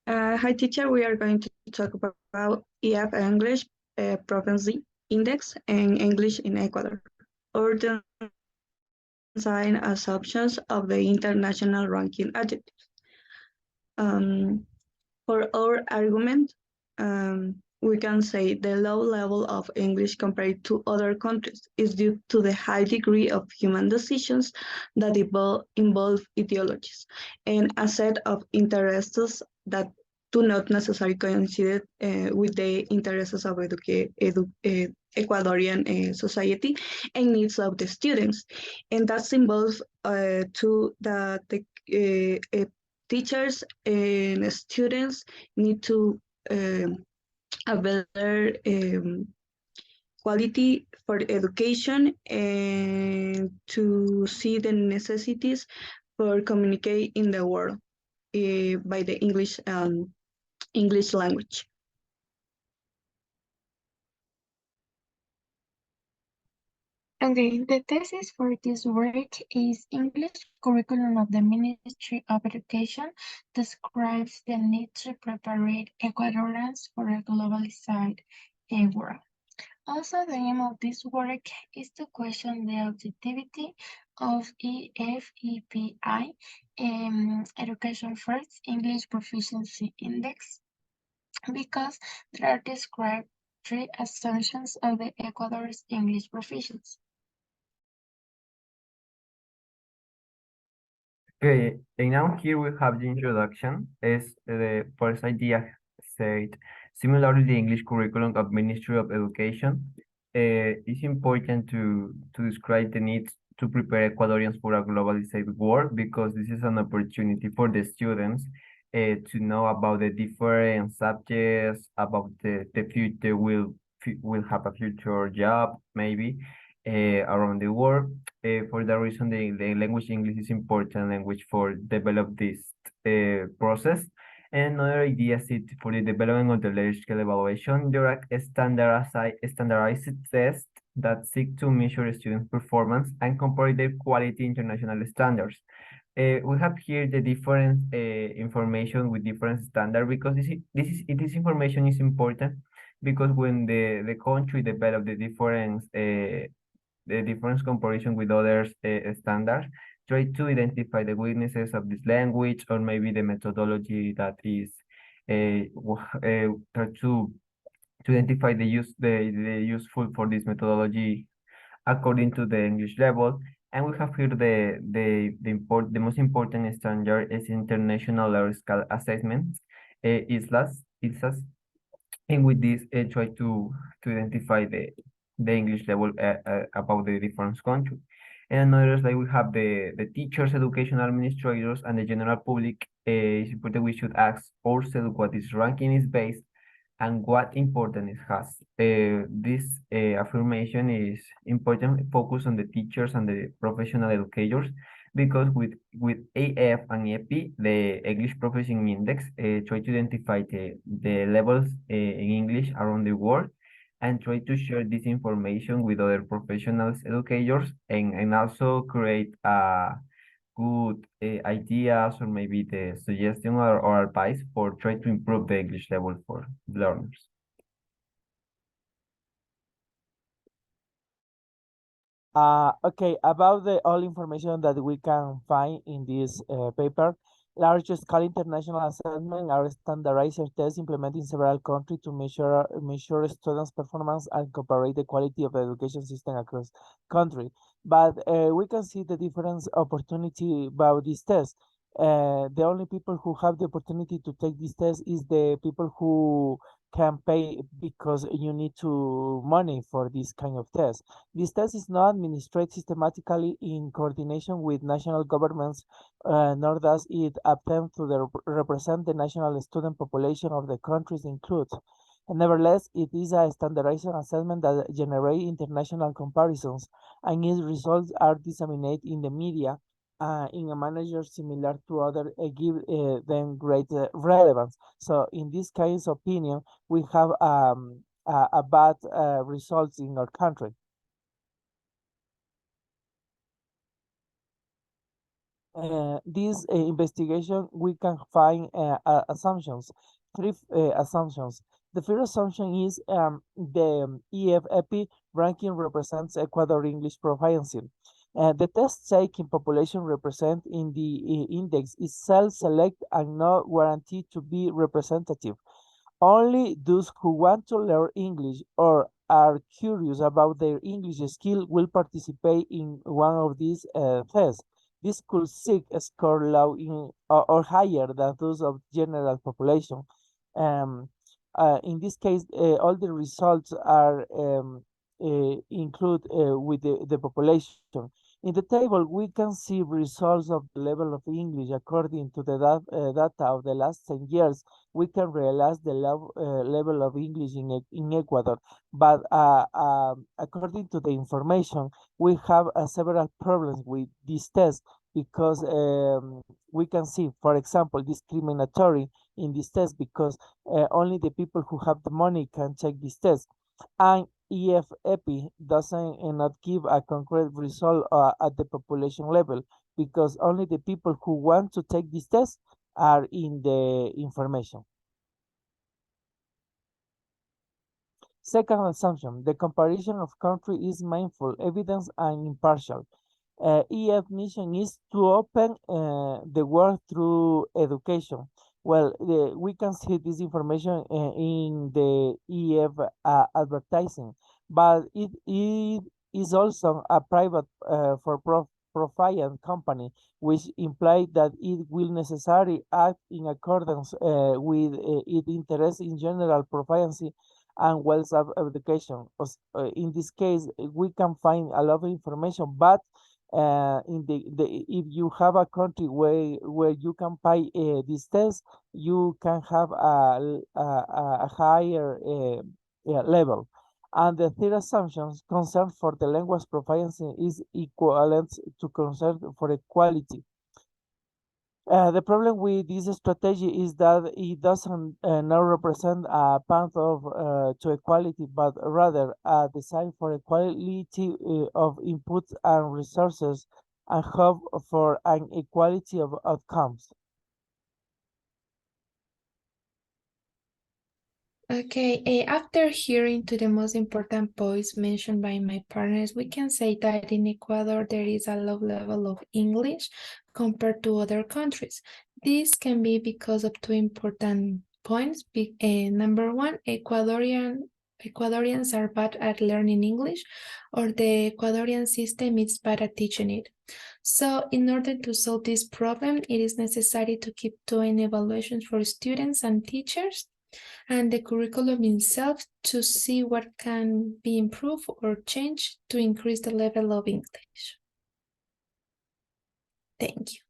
Hi, teacher. We are going to talk about EF English Proficiency Index and English in Ecuador, or the sign assumptions of the international ranking adjectives. Um, for our argument, we can say the low level of English compared to other countries is due to the high degree of human decisions that involve ideologies and a set of interests that do not necessarily coincide with the interests of Ecuadorian society and needs of the students. And that involves to that teachers and students need to a better quality for education and to see the necessities for communicate in the world by the English language. Okay, the thesis for this work is English curriculum of the Ministry of Education describes the need to prepare Ecuadorians for a globalized world. Also, the aim of this work is to question the objectivity of EFEPI, Education First English Proficiency Index, because there are described three assumptions of the Ecuador's English proficiency. Okay, and now here we have the introduction. As the first idea said, similarly, the English curriculum of Ministry of Education, it's important to describe the needs to prepare Ecuadorians for a globalized world, because this is an opportunity for the students to know about the different subjects, about the future will have a future job, maybe, around the world. For that reason, the language English is important language for develop this process. And another idea is for the development of the large scale evaluation, there are standardized tests that seek to measure student performance and compare their quality international standards. We have here the different information with different standard, because this information is important, because when the country develop the difference comparison with others standards, try to identify the weaknesses of this language, or maybe the methodology that is try to identify the useful for this methodology according to the English level. And we have here the most important standard is international level scale assessment, ISLAS, and with this try to identify the English level about the different countries. And another slide, we have the teachers, educational administrators, and the general public. It's important we should ask ourselves what this ranking is based and what importance it has. This affirmation is important, focus on the teachers and the professional educators, because with AF and EP, the English Proficiency Index, try to identify the levels in English around the world, and try to share this information with other professionals, educators, and also create good ideas, or maybe the suggestion or advice for try to improve the English level for learners. Okay, about the all information that we can find in this paper, large-scale international assessment are standardized tests implemented in several countries to measure students' performance and compare the quality of the education system across country. But we can see the difference opportunity about this test. The only people who have the opportunity to take this test is the people who can pay, because you need to money for this kind of test. This test is not administered systematically in coordination with national governments, nor does it attempt to represent the national student population of the countries included. Nevertheless, it is a standardized assessment that generates international comparisons, and its results are disseminated in the media in a manner similar to other, give them great relevance. So in this case opinion, we have a bad results in our country. This investigation, we can find assumptions, three assumptions. The first assumption is the EF ranking represents Ecuador English proficiency. The test taking population represent in the index is self-select and not guaranteed to be representative. Only those who want to learn English or are curious about their English skill will participate in one of these tests. This could seek a score low or higher than those of general population. Um, in this case, all the results are include with the population. In the table, we can see results of the level of English according to the data of the last 10 years. We can realize the level of English in Ecuador, but according to the information, we have several problems with this test because we can see, for example, discriminatory in this test because only the people who have the money can take this test. And EF-EPI doesn't not give a concrete result at the population level because only the people who want to take this test are in the information. Second assumption, the comparison of country is mindful, evidence, and impartial. EF mission is to open the world through education. Well, we can see this information in the EF advertising, but it is also a private profile company, which implies that it will necessarily act in accordance with its interest in general proficiency and wealth of education. In this case, we can find a lot of information, but in if you have a country where you can pay this test, you can have a higher level. And the third assumption, concern for the language proficiency is equivalent to concern for equality. The problem with this strategy is that it doesn't now represent a path to equality, but rather a design for equality of inputs and resources and hope for an equality of outcomes. Okay, after hearing to the most important points mentioned by my partners, we can say that in Ecuador there is a low level of English compared to other countries. This can be because of two important points. Number one, Ecuadorians are bad at learning English, or the Ecuadorian system is bad at teaching it. So in order to solve this problem, it is necessary to keep doing evaluations for students and teachers and the curriculum itself to see what can be improved or changed to increase the level of English. Thank you.